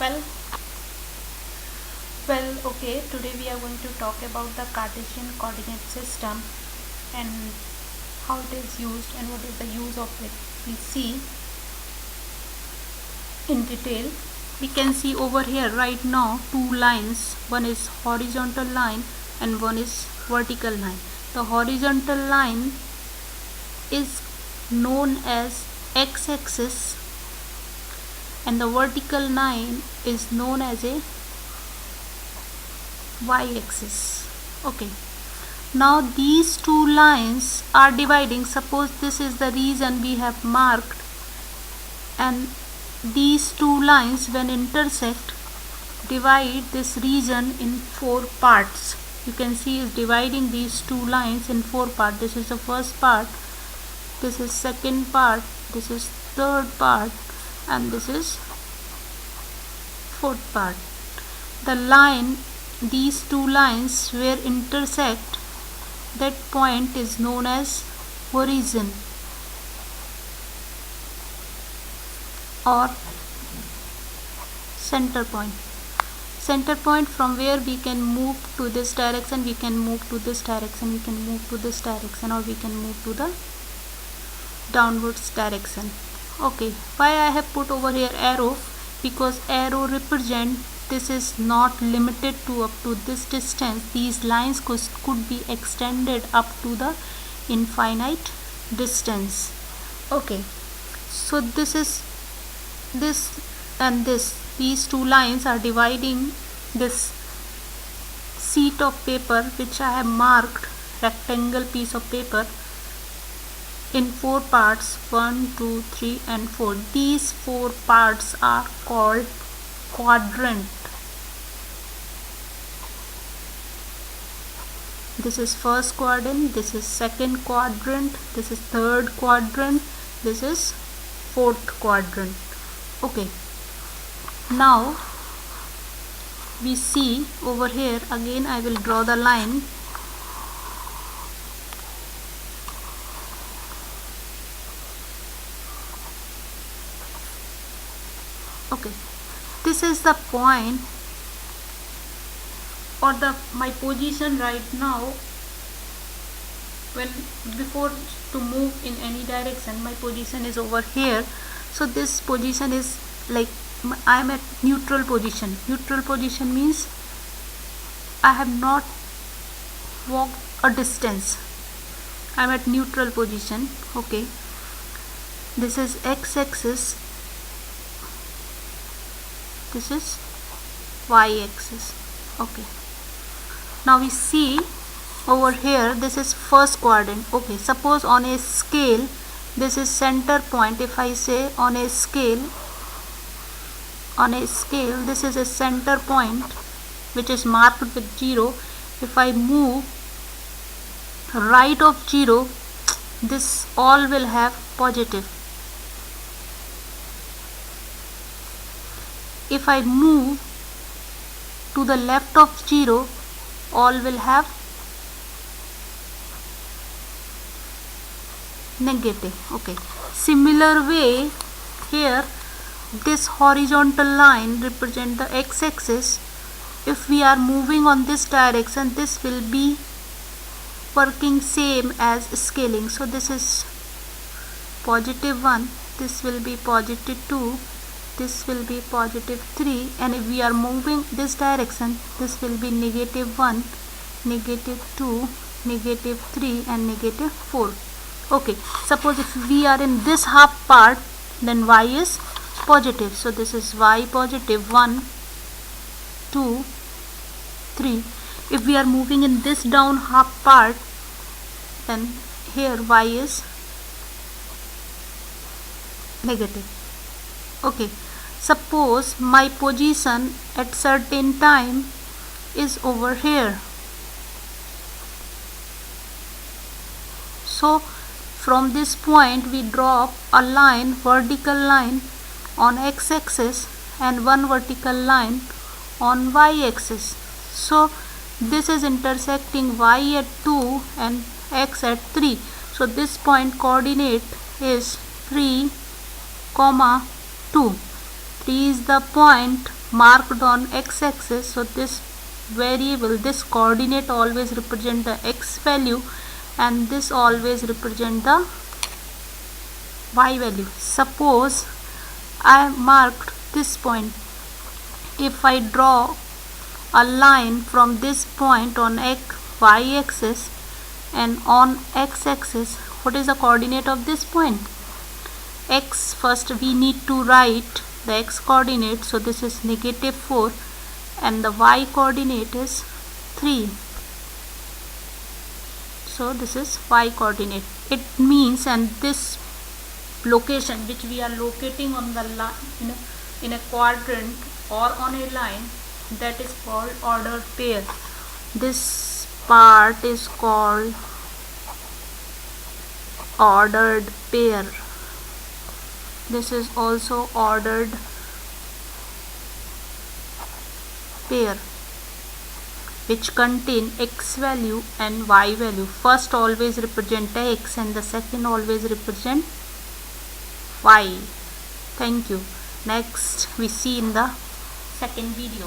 well well okay, today we are going to talk about the Cartesian coordinate system and how it is used and what is the use of it. We see in detail. We can see over here right now two lines. One is horizontal line and one is vertical line. The horizontal line is known as x-axis and the vertical line is known as a y-axis. Okay, now these two lines are dividing. Suppose this is the region we have marked, and these two lines when intersect divide this region in four parts. You can see is dividing these two lines in four parts. This is the first part, this is second part, this is third part, and this is fourth part. The line, these two lines where intersect, that point is known as horizon or center point. Center point from where we can move to this direction, we can move to this direction, we can move to this direction, or we can move to the downwards direction. Okay, why I have put over here arrow? Because arrow represent this is not limited to up to this distance. These lines could be extended up to the infinite distance. Okay, so this is this and this. These two lines are dividing this sheet of paper which I have marked, rectangle piece of paper, in four parts, 1, 2, 3 and 4. These four parts are called quadrant. This is first quadrant, this is second quadrant, this is third quadrant, this is fourth quadrant. Okay, now we see over here again. I will draw the line. Okay, this is the point or my position right now. When before to move in any direction, my position is over here. So this position is like I am at neutral position. Neutral position means I have not walked a distance. I am at neutral position. Okay, this is x-axis, this is y-axis. Okay, now we see over here this is first quadrant. Okay, suppose on a scale this is center point. If I say on a scale this is a center point which is marked with 0. If I move right of 0, this all will have positive. If I move to the left of 0, all will have negative. Okay, similar way here this horizontal line represent the x-axis. If we are moving on this direction, this will be working same as scaling. So this is positive 1, this will be positive 2, this will be positive 3, and if we are moving this direction, this will be negative 1, negative 2, negative 3 and negative 4. Okay, suppose if we are in this half part, then y is positive. So this is y positive 1, 2, 3. If we are moving in this down half part, then here y is negative. Okay, suppose my position at certain time is over here. So from this point we drop a line, vertical line on x-axis and one vertical line on y-axis. So this is intersecting y at 2 and x at 3. So this point coordinate is 3, 2. 3 is the point marked on x-axis, so this variable, this coordinate always represent the x value and this always represent the y value. Suppose I marked this point. If I draw a line from this point on y axis and on x axis, what is the coordinate of this point? X, first we need to write the x coordinate, so this is -4 and the y coordinate is 3, so this is y coordinate. It means, and this location which we are locating on the line in a quadrant or on a line, that is called ordered pair. This part is called ordered pair. This is also ordered pair which contain x value and y value. First always represent x and the second always represent y. Thank you. Next we see in the second video.